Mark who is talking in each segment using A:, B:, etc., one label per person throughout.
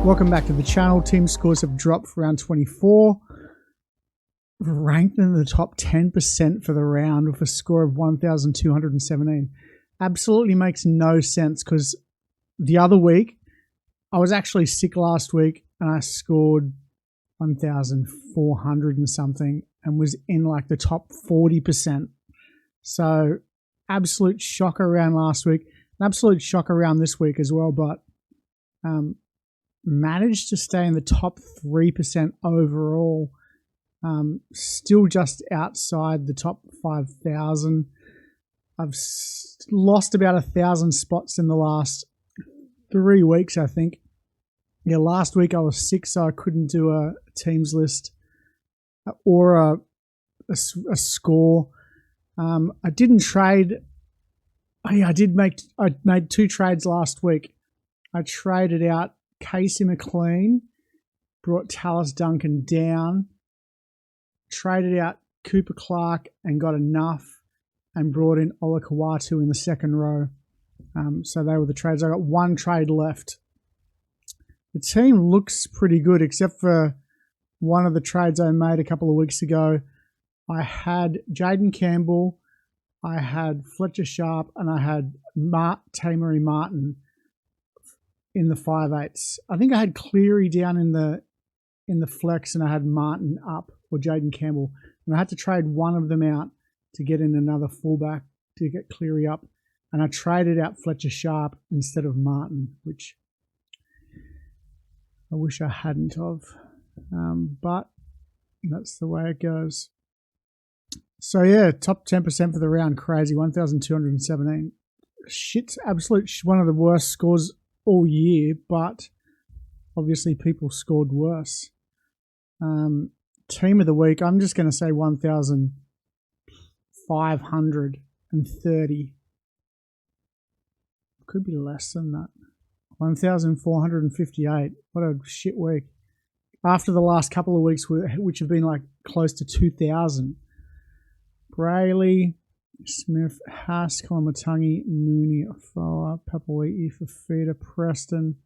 A: Welcome back to the channel. Team scores have dropped for round 24. Ranked in the top 10% for the round with a score of 1,217. Absolutely makes no sense because the other week, I was actually sick last week and I scored 1,400 and something and was in like the top 40%. So absolute shocker round last week. An absolute shocker round this week as well, but managed to stay in the top 3% overall. Still just outside the top 5,000. I've lost about 1,000 spots in the last 3 weeks, I think. Yeah, last week I was sick, so I couldn't do a teams list or a score. I didn't trade. I made 2 trades last week. I traded out Casey McLean, brought Tallis Duncan down, traded out Cooper Clark and got enough, and brought in Ola Kawatu in the second row. So they were the trades. I got 1 trade left. The team looks pretty good, except for one of the trades I made a couple of weeks ago. I had Jaden Campbell, I had Fletcher Sharp, and I had Tamery Martin in the 5/8s. I think I had Cleary down in the flex, and I had Martin up, or Jaden Campbell, and I had to trade one of them out to get in another fullback to get Cleary up, and I traded out Fletcher Sharp instead of Martin, which I wish I hadn't of, but that's the way it goes. So yeah, top 10% for the round, crazy, 1,217. Shit's absolute one of the worst scores all year, but obviously people scored worse. Team of the week, I'm just going to say 1,530. Could be less than that. 1,458. What a shit week. After the last couple of weeks, which have been like close to 2,000. Brayley, Smith, Haas, Kolomatangi, Mooney, Afoa, Papawai, Fafita, Preston,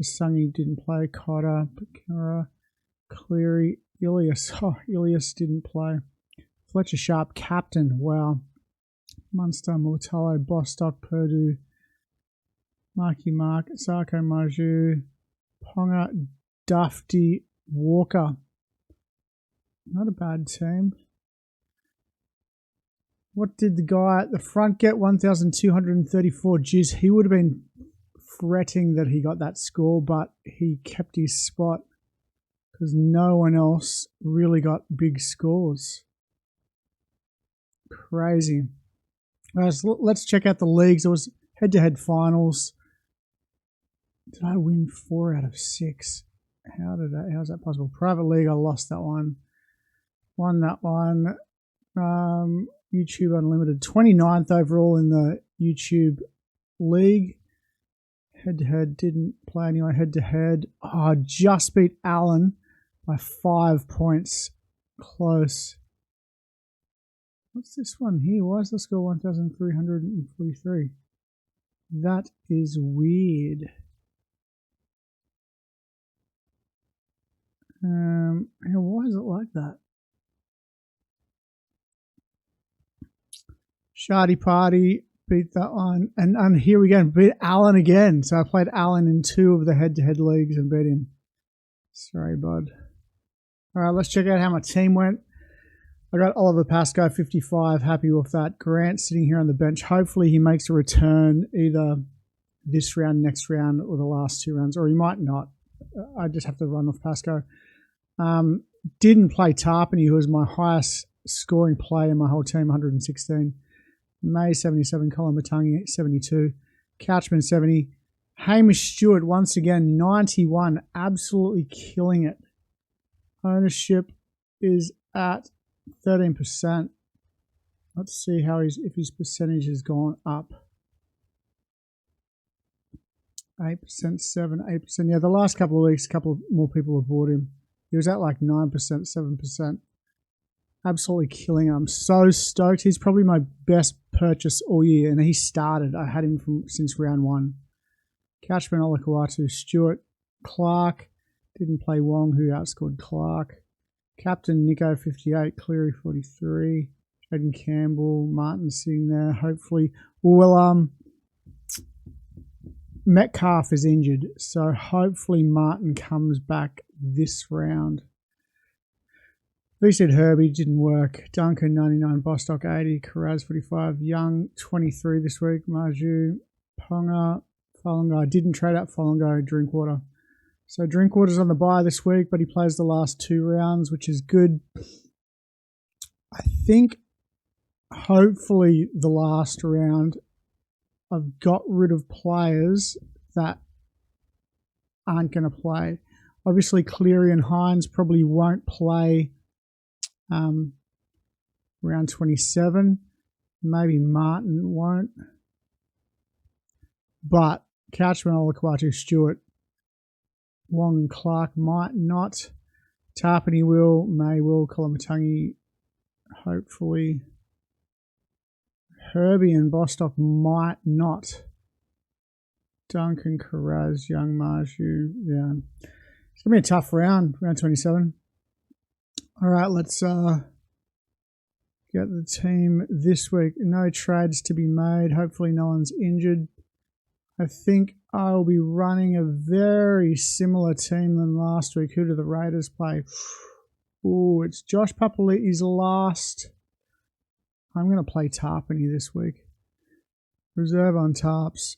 A: Masungi didn't play, Cotter, Pekara, Cleary, Ilias. Oh, Ilias didn't play. Fletcher Sharp, captain. Wow. Munster, Mortallo, Bostock, Purdue, Marky Mark, Sarko Maju, Ponga, Dufty, Walker. Not a bad team. What did the guy at the front get? 1,234. Jeez, he would have been fretting that he got that score, but he kept his spot because no one else really got big scores. Crazy. All right, so let's check out the leagues. It was head-to-head finals. Did I win 4 out of 6? How's that possible? Private league, I lost that one. Won that one. YouTube Unlimited, 29th overall in the YouTube league. Head-to-head, didn't play anyway. Head-to-head, just beat Allen by 5 points. Close. What's this one here? Why is the score 1,343? That is weird. Why is it like that? Shardy Party beat that one. And here we go, beat Allen again. So I played Allen in 2 of the head-to-head leagues and beat him. Sorry, bud. All right, let's check out how my team went. I got Oliver Pascoe, 55. Happy with that. Grant sitting here on the bench. Hopefully he makes a return either this round, next round, or the last 2 rounds. Or he might not. I just have to run with Pascoe. Didn't play Tarpany, who was my highest scoring player in my whole team, 116. May, 77. Colin Matangi, 72. Couchman, 70. Hamish Stewart, once again, 91. Absolutely killing it. Ownership is at 13%. Let's see if his percentage has gone up. 8%, 7, 8%. Yeah, the last couple of weeks, a couple more people have bought him. He was at like 9%, 7%. Absolutely killing him. I'm so stoked. He's probably my best purchase all year, and he started. I had him since round 1. Couchman, Olakawatu, Stewart, Clark. Didn't play Wong, who outscored Clark. Captain Nico 58, Cleary 43. Jaden Campbell, Martin sitting there. Hopefully, well, Metcalf is injured, so hopefully Martin comes back this round. We said Herbie, didn't work. Duncan 99, Bostock 80, Karaz 45, Young 23 this week. Marju, Ponga, Falungai. Didn't trade out Falungai, Drinkwater. So Drinkwater's on the bye this week, but he plays the last 2 rounds, which is good. I think hopefully the last round I've got rid of players that aren't going to play. Obviously Cleary and Hines probably won't play round 27. Maybe Martin won't. But Couchman, Olakwatu, Stewart, Wong and Clark might not. Tarpany will, May will, Kolamatangi hopefully. Herbie and Bostock might not. Duncan, Karaz, Young, Marju. Yeah. It's going to be a tough round 27. All right, let's get the team this week. No trades to be made. Hopefully no one's injured. I think I'll be running a very similar team than last week. Who do the Raiders play? Oh, it's Josh Papali'i's last. I'm going to play Tarpany this week. Reserve on Tarps.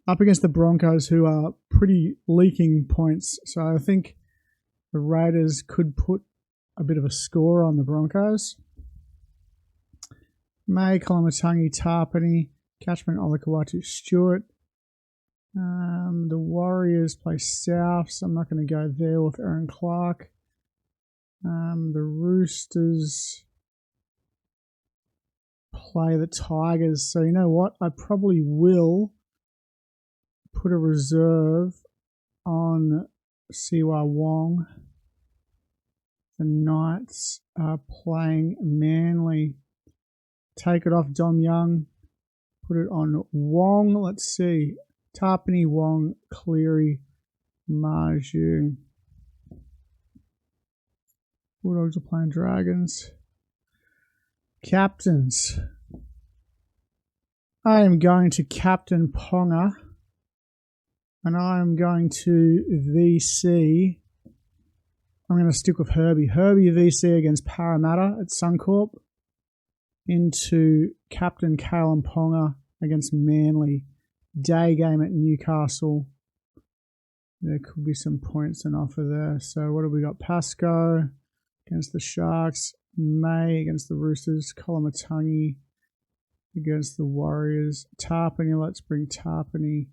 A: Up against the Broncos, who are pretty leaking points. So I think the Raiders could put a bit of a score on the Broncos. May, Kolamatangi, Tarpany, Catchment, Olakawatu, Stewart. The Warriors play Souths. I'm not going to go there with Aaron Clark. The Roosters play the Tigers. So you know what? I probably will put a reserve on Siwa Wong. The Knights are playing Manly. Take it off Dom Young. Put it on Wong. Let's see. Tarpany, Wong, Cleary, Marju. Bulldogs are playing Dragons. Captains. I am going to captain Ponga. And I am going to VC. I'm going to stick with Herbie. Herbie VC against Parramatta at Suncorp. Into captain Kalen Ponga against Manly. Day game at Newcastle. There could be some points on offer there. So what have we got? Pascoe against the Sharks. May against the Roosters. Kolamatangi against the Warriors. Tarpany, let's bring Tarpany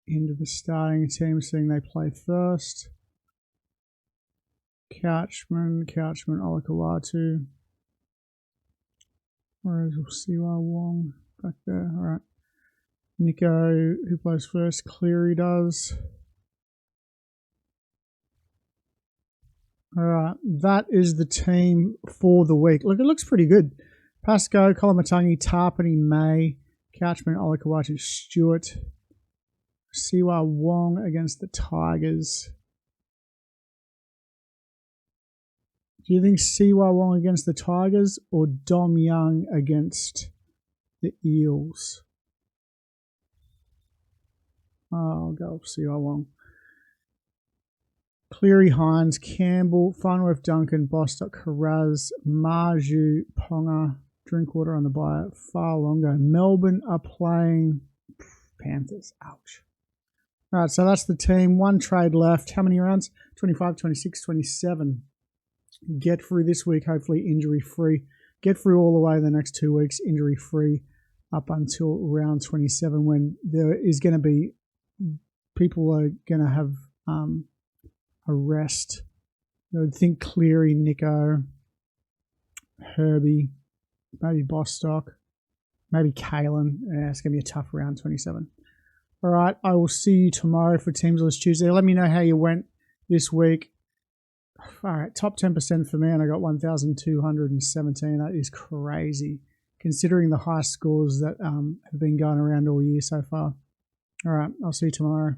A: into the starting team, seeing they play first. Couchman, Olakawatu. Whereas we'll see Wong back there. All right. Nico, who plays first? Cleary does. All right, that is the team for the week. Look, it looks pretty good. Pascoe, Kolamatangi, Tarpany, May, Couchman, Olakawatu, Stewart, Siwa Wong against the Tigers. Do you think Siwa Wong against the Tigers or Dom Young against the Eels? I'll go with Siwa Wong. Cleary, Hines, Campbell, Farnworth, Duncan, Bostock, Karaz, Marju, Ponga, Drinkwater on the bye, Farlongo. Melbourne are playing Panthers. Ouch. All right, so that's the team. One trade left. How many rounds? 25, 26, 27. Get through this week, hopefully injury-free. Get through all the way the next 2 weeks, injury-free, up until round 27 when there is going to be, people are going to have a rest. I would think Cleary, Nico, Herbie, maybe Bostock, maybe Kalen. Yeah, it's going to be a tough round 27. All right, I will see you tomorrow for Teams List Tuesday. Let me know how you went this week. All right, top 10% for me, and I got 1,217. That is crazy, considering the high scores that have been going around all year so far. All right, I'll see you tomorrow.